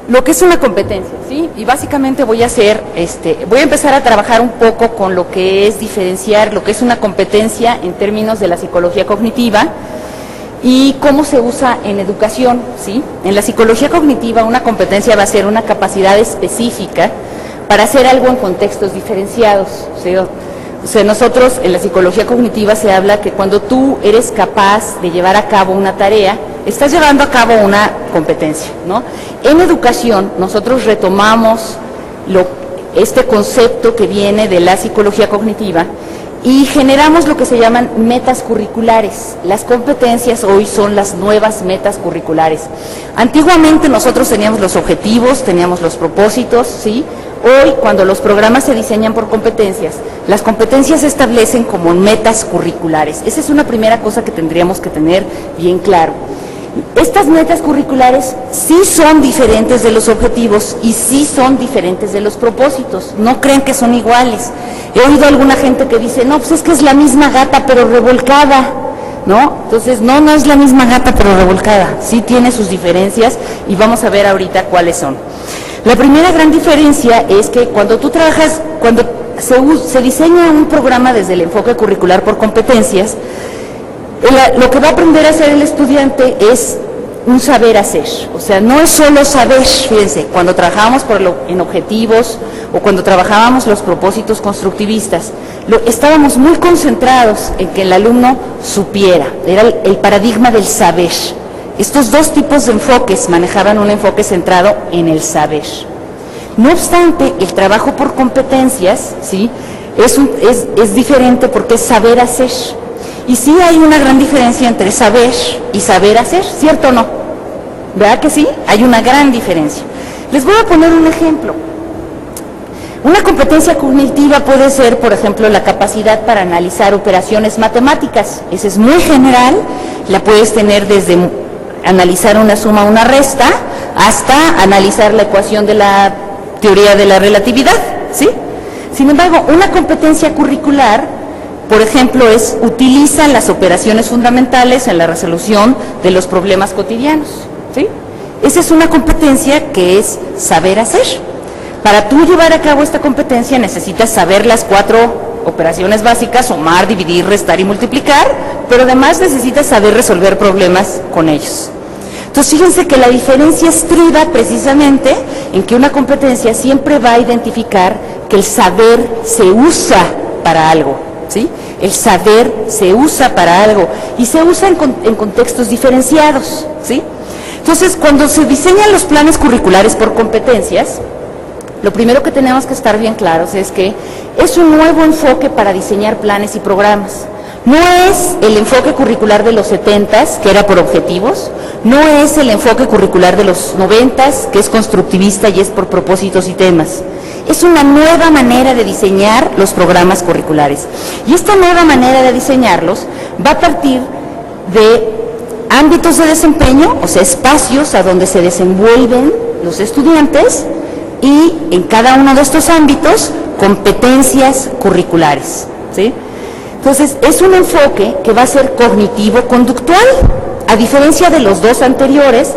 lo que es una competencia, ¿sí? Y básicamente voy a empezar a trabajar un poco con lo que es diferenciar lo que es una competencia en términos de la psicología cognitiva y cómo se usa en educación, ¿sí? En la psicología cognitiva una competencia va a ser una capacidad específica para hacer algo en contextos diferenciados, ¿sí? O sea, nosotros en la psicología cognitiva se habla que cuando tú eres capaz de llevar a cabo una tarea, estás llevando a cabo una competencia, ¿no? En educación nosotros retomamos este concepto que viene de la psicología cognitiva y generamos lo que se llaman metas curriculares. Las competencias hoy son las nuevas metas curriculares. Antiguamente nosotros teníamos los objetivos, teníamos los propósitos, ¿sí? Hoy, cuando los programas se diseñan por competencias, las competencias se establecen como metas curriculares. Esa es una primera cosa que tendríamos que tener bien claro. Estas metas curriculares sí son diferentes de los objetivos y sí son diferentes de los propósitos. No crean que son iguales. He oído a alguna gente que dice, no, pues es que es la misma gata pero revolcada, ¿no? Entonces, no es la misma gata pero revolcada. Sí tiene sus diferencias y vamos a ver ahorita cuáles son. La primera gran diferencia es que cuando tú trabajas, cuando se diseña un programa desde el enfoque curricular por competencias, lo que va a aprender a hacer el estudiante es un saber hacer. O sea, no es solo saber, fíjense, cuando trabajábamos en objetivos o cuando trabajábamos los propósitos constructivistas, estábamos muy concentrados en que el alumno supiera, era el paradigma del saber. Estos dos tipos de enfoques manejaban un enfoque centrado en el saber. No obstante, el trabajo por competencias, ¿sí?, es diferente porque es saber hacer. Y sí hay una gran diferencia entre saber y saber hacer, ¿cierto o no? ¿Verdad que sí? Hay una gran diferencia. Les voy a poner un ejemplo. Una competencia cognitiva puede ser, por ejemplo, la capacidad para analizar operaciones matemáticas. Esa es muy general, la puedes tener desde analizar una suma o una resta hasta analizar la ecuación de la teoría de la relatividad, ¿sí? Sin embargo, una competencia curricular, por ejemplo, utiliza las operaciones fundamentales en la resolución de los problemas cotidianos, ¿sí? Esa es una competencia que es saber hacer. Para tú llevar a cabo esta competencia necesitas saber las 4 operaciones básicas, sumar, dividir, restar y multiplicar, pero además necesitas saber resolver problemas con ellos. Entonces, fíjense que la diferencia estriba precisamente en que una competencia siempre va a identificar que el saber se usa para algo, ¿sí? El saber se usa para algo y se usa en contextos diferenciados, ¿sí? Entonces, cuando se diseñan los planes curriculares por competencias, lo primero que tenemos que estar bien claros es que es un nuevo enfoque para diseñar planes y programas. No es el enfoque curricular de los 70s, que era por objetivos, no es el enfoque curricular de los 90s, que es constructivista y es por propósitos y temas. Es una nueva manera de diseñar los programas curriculares. Y esta nueva manera de diseñarlos va a partir de ámbitos de desempeño, o sea, espacios a donde se desenvuelven los estudiantes, y en cada uno de estos ámbitos, competencias curriculares, ¿sí? Entonces, es un enfoque que va a ser cognitivo-conductual, a diferencia de los dos anteriores.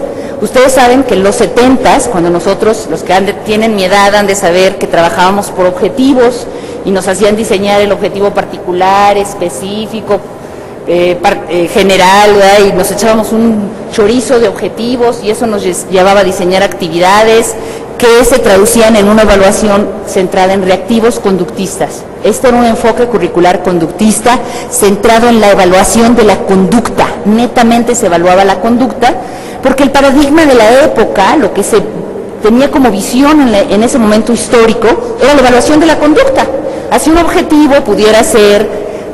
Ustedes saben que en los 70s, cuando nosotros, los que tienen mi edad, han de saber que trabajábamos por objetivos y nos hacían diseñar el objetivo particular, específico, general, ¿verdad? Y nos echábamos un chorizo de objetivos y eso nos llevaba a diseñar actividades que se traducían en una evaluación centrada en reactivos conductistas. Este era un enfoque curricular conductista centrado en la evaluación de la conducta. Netamente se evaluaba la conducta, porque el paradigma de la época, lo que se tenía como visión en ese momento histórico, era la evaluación de la conducta. Así un objetivo pudiera ser,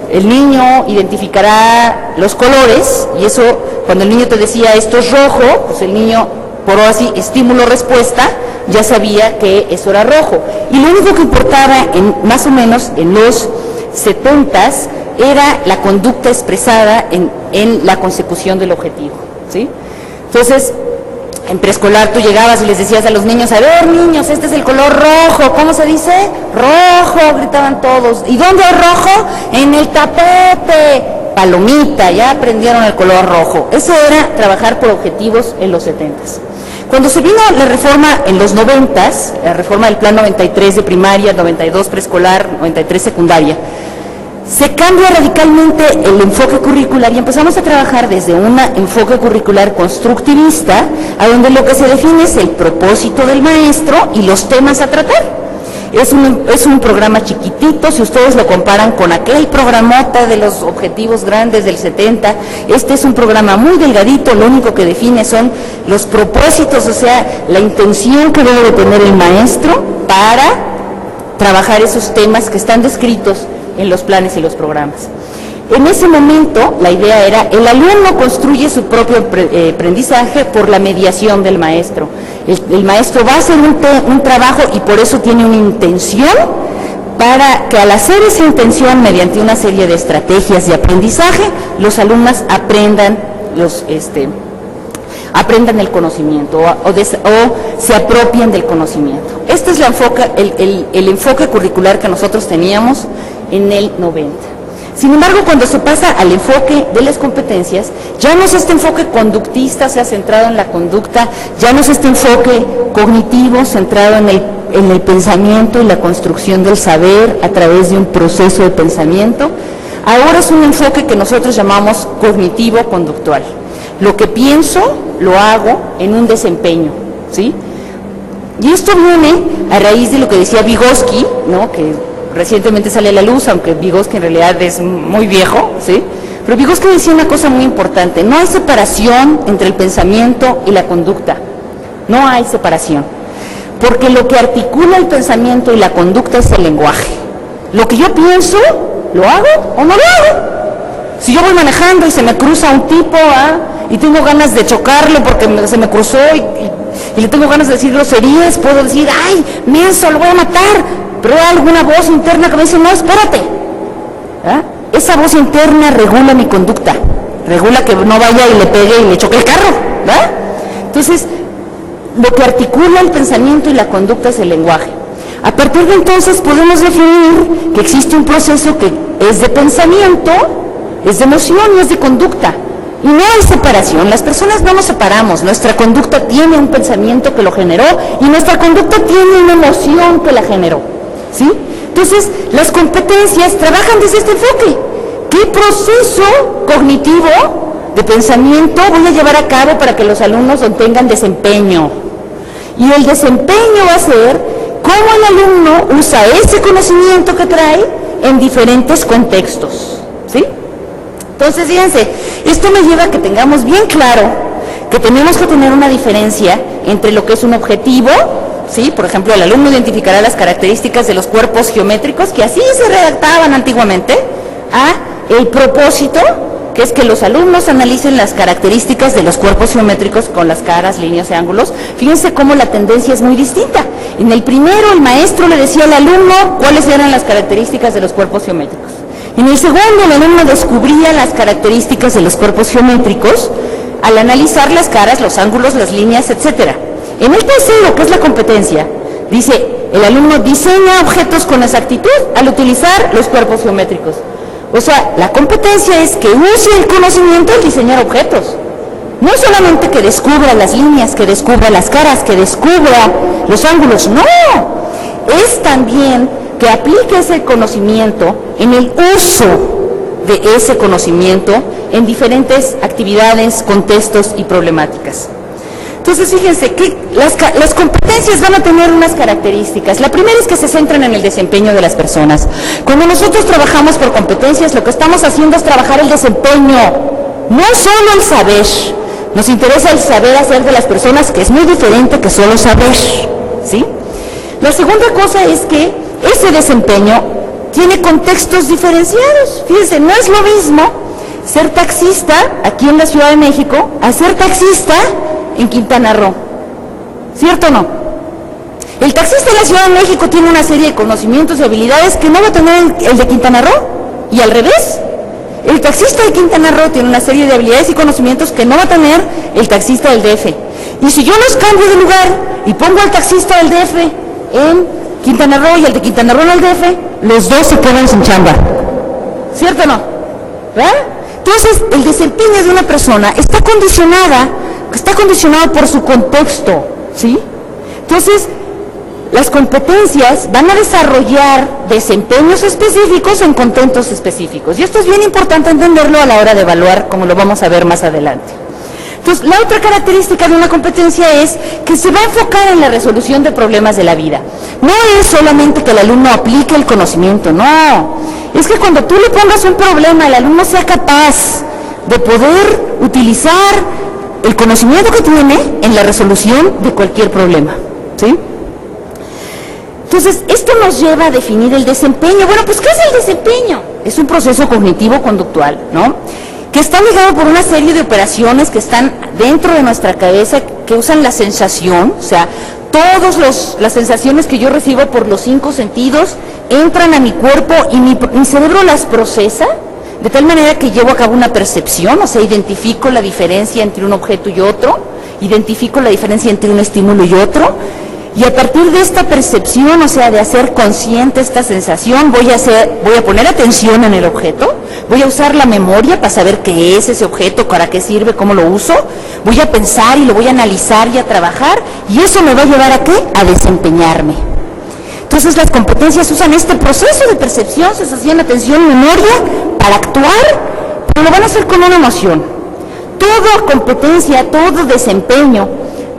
el niño identificará los colores, y eso, cuando el niño te decía esto es rojo, pues el niño, por así, estímulo-respuesta, ya sabía que eso era rojo. Y lo único que importaba, más o menos en los 70s, era la conducta expresada en la consecución del objetivo, ¿sí? Entonces, en preescolar tú llegabas y les decías a los niños, a ver niños, este es el color rojo, ¿cómo se dice? Rojo, gritaban todos. ¿Y dónde hay rojo? En el tapete. Palomita, ya aprendieron el color rojo. Eso era trabajar por objetivos en los 70s. Cuando se vino la reforma en los 90s, la reforma del Plan 93 de primaria, 92 preescolar, 93 secundaria, se cambia radicalmente el enfoque curricular y empezamos a trabajar desde un enfoque curricular constructivista, a donde lo que se define es el propósito del maestro y los temas a tratar. Es un programa chiquitito, si ustedes lo comparan con aquel programota de los objetivos grandes del 70, este es un programa muy delgadito, lo único que define son los propósitos, o sea, la intención que debe de tener el maestro para trabajar esos temas que están descritos en los planes y los programas. En ese momento, la idea era, el alumno construye su propio aprendizaje por la mediación del maestro. El maestro va a hacer un trabajo y por eso tiene una intención, para que al hacer esa intención mediante una serie de estrategias de aprendizaje, los alumnos aprendan el conocimiento o se apropien del conocimiento. Este es el enfoque curricular que nosotros teníamos en el 90. Sin embargo, cuando se pasa al enfoque de las competencias, ya no es este enfoque conductista, o sea, centrado en la conducta, ya no es este enfoque cognitivo, centrado en el pensamiento y la construcción del saber a través de un proceso de pensamiento. Ahora es un enfoque que nosotros llamamos cognitivo-conductual. Lo que pienso, lo hago en un desempeño, ¿sí? Y esto viene a raíz de lo que decía Vygotsky, ¿no?, que recientemente sale a la luz, aunque Vygotsky en realidad es muy viejo, ¿sí? Pero Vygotsky decía una cosa muy importante: no hay separación entre el pensamiento y la conducta, no hay separación, porque lo que articula el pensamiento y la conducta es el lenguaje. Lo que yo pienso, ¿lo hago o no lo hago? Si yo voy manejando y se me cruza un tipo, y tengo ganas de chocarlo porque se me cruzó y le tengo ganas de decir groserías, puedo decir, ¡ay, menso, lo voy a matar! Pero hay alguna voz interna que me dice, no, espérate. Esa voz interna regula mi conducta, regula que no vaya y le pegue y le choque el carro, ¿verdad? Entonces, lo que articula el pensamiento y la conducta es el lenguaje. A partir de entonces podemos definir que existe un proceso que es de pensamiento, es de emoción y es de conducta. Y no hay separación, las personas no nos separamos, nuestra conducta tiene un pensamiento que lo generó y nuestra conducta tiene una emoción que la generó, ¿sí? Entonces, las competencias trabajan desde este enfoque. ¿Qué proceso cognitivo de pensamiento voy a llevar a cabo para que los alumnos obtengan desempeño? Y el desempeño va a ser cómo el alumno usa ese conocimiento que trae en diferentes contextos, ¿sí? Entonces, fíjense, esto me lleva a que tengamos bien claro que tenemos que tener una diferencia entre lo que es un objetivo, ¿sí? Por ejemplo, el alumno identificará las características de los cuerpos geométricos, que así se redactaban antiguamente, a el propósito, que es que los alumnos analicen las características de los cuerpos geométricos con las caras, líneas y ángulos. Fíjense cómo la tendencia es muy distinta. En el primero, el maestro le decía al alumno cuáles eran las características de los cuerpos geométricos. En el segundo, el alumno descubría las características de los cuerpos geométricos al analizar las caras, los ángulos, las líneas, etc. En el tercero, que es la competencia, dice, el alumno diseña objetos con exactitud al utilizar los cuerpos geométricos. O sea, la competencia es que use el conocimiento al diseñar objetos. No solamente que descubra las líneas, que descubra las caras, que descubra los ángulos, no. Es también que aplique ese conocimiento en el uso de ese conocimiento en diferentes actividades, contextos y problemáticas. Entonces, fíjense que las competencias van a tener unas características. La primera es que se centran en el desempeño de las personas. Cuando nosotros trabajamos por competencias, lo que estamos haciendo es trabajar el desempeño, no solo el saber. Nos interesa el saber hacer de las personas, que es muy diferente que solo saber, ¿sí? La segunda cosa es que ese desempeño tiene contextos diferenciados. Fíjense, no es lo mismo ser taxista aquí en la Ciudad de México a ser taxista en Quintana Roo, ¿cierto o no? El taxista en la Ciudad de México tiene una serie de conocimientos y habilidades que no va a tener el de Quintana Roo, y al revés. El taxista de Quintana Roo tiene una serie de habilidades y conocimientos que no va a tener el taxista del DF. Y si yo los cambio de lugar y pongo al taxista del DF en Quintana Roo y el de Quintana Roo en el DF, los dos se quedan sin chamba, ¿cierto o no? ¿Verdad? Entonces, el desempeño de una persona está condicionado está condicionado por su contexto, ¿sí? Entonces, las competencias van a desarrollar desempeños específicos en contextos específicos. Y esto es bien importante entenderlo a la hora de evaluar, como lo vamos a ver más adelante. Entonces, la otra característica de una competencia es que se va a enfocar en la resolución de problemas de la vida. No es solamente que el alumno aplique el conocimiento, no. Es que cuando tú le pongas un problema, el alumno sea capaz de poder utilizar el conocimiento que tiene en la resolución de cualquier problema, ¿sí? Entonces, esto nos lleva a definir el desempeño. Bueno, pues, ¿qué es el desempeño? Es un proceso cognitivo-conductual, ¿no?, que está ligado por una serie de operaciones que están dentro de nuestra cabeza, que usan la sensación, o sea, todas las sensaciones que yo recibo por los 5 sentidos entran a mi cuerpo y mi cerebro las procesa, de tal manera que llevo a cabo una percepción, o sea, identifico la diferencia entre un objeto y otro, identifico la diferencia entre un estímulo y otro, y a partir de esta percepción, o sea, de hacer consciente esta sensación, voy a poner atención en el objeto, voy a usar la memoria para saber qué es ese objeto, para qué sirve, cómo lo uso, voy a pensar y lo voy a analizar y a trabajar, y eso me va a llevar ¿a qué? A desempeñarme. Entonces las competencias usan este proceso de percepción, sensación, atención, memoria, para actuar, pero lo van a hacer con una emoción. Toda competencia, todo desempeño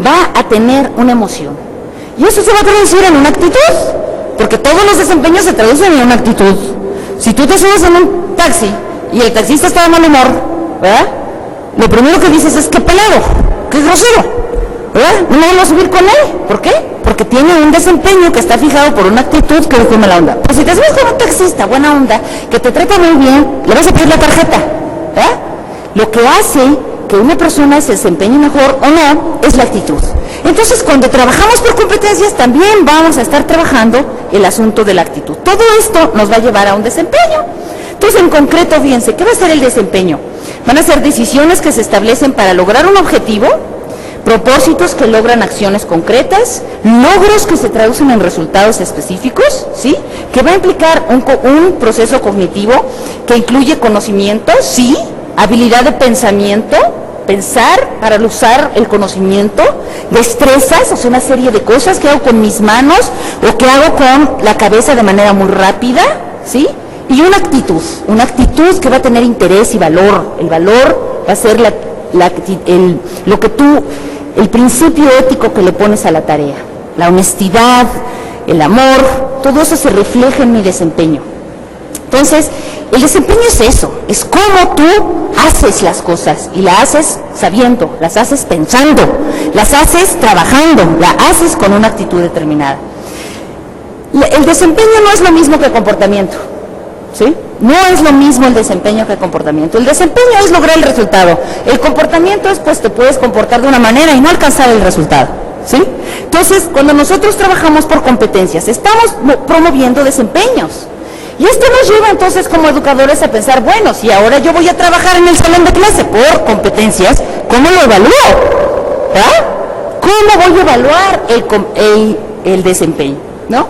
va a tener una emoción. Y eso se va a traducir en una actitud, porque todos los desempeños se traducen en una actitud. Si tú te subes en un taxi y el taxista está de mal humor, ¿verdad?, lo primero que dices es: qué pelado, qué grosero, ¿verdad? No me voy a subir con él. ¿Por qué? Porque tiene un desempeño que está fijado por una actitud que es de mala onda. Pues si te subes con un taxista buena onda, que te trata muy bien, le vas a pedir la tarjeta, ¿verdad? Lo que hace que una persona se desempeñe mejor o no es la actitud. Entonces, cuando trabajamos por competencias, también vamos a estar trabajando el asunto de la actitud. Todo esto nos va a llevar a un desempeño. Entonces, en concreto, fíjense, ¿qué va a ser el desempeño? Van a ser decisiones que se establecen para lograr un objetivo, propósitos que logran acciones concretas, logros que se traducen en resultados específicos, ¿sí?, que va a implicar un proceso cognitivo que incluye conocimiento, sí, habilidad de pensamiento, pensar para usar el conocimiento, destrezas, o sea, una serie de cosas que hago con mis manos o que hago con la cabeza de manera muy rápida, ¿sí? Y una actitud que va a tener interés y valor. El valor va a ser el principio ético que le pones a la tarea. La honestidad, el amor, todo eso se refleja en mi desempeño. Entonces, el desempeño es eso, es cómo tú haces las cosas, y las haces sabiendo, las haces pensando, las haces trabajando, las haces con una actitud determinada. El desempeño no es lo mismo que el comportamiento, ¿sí? No es lo mismo el desempeño que el comportamiento. El desempeño es lograr el resultado. El comportamiento es, pues, te puedes comportar de una manera y no alcanzar el resultado, ¿sí? Entonces, cuando nosotros trabajamos por competencias, estamos promoviendo desempeños. Y esto nos lleva entonces como educadores a pensar, bueno, si ahora yo voy a trabajar en el salón de clase por competencias, ¿cómo lo evalúo? ¿Ah? ¿Cómo voy a evaluar el desempeño? ¿No?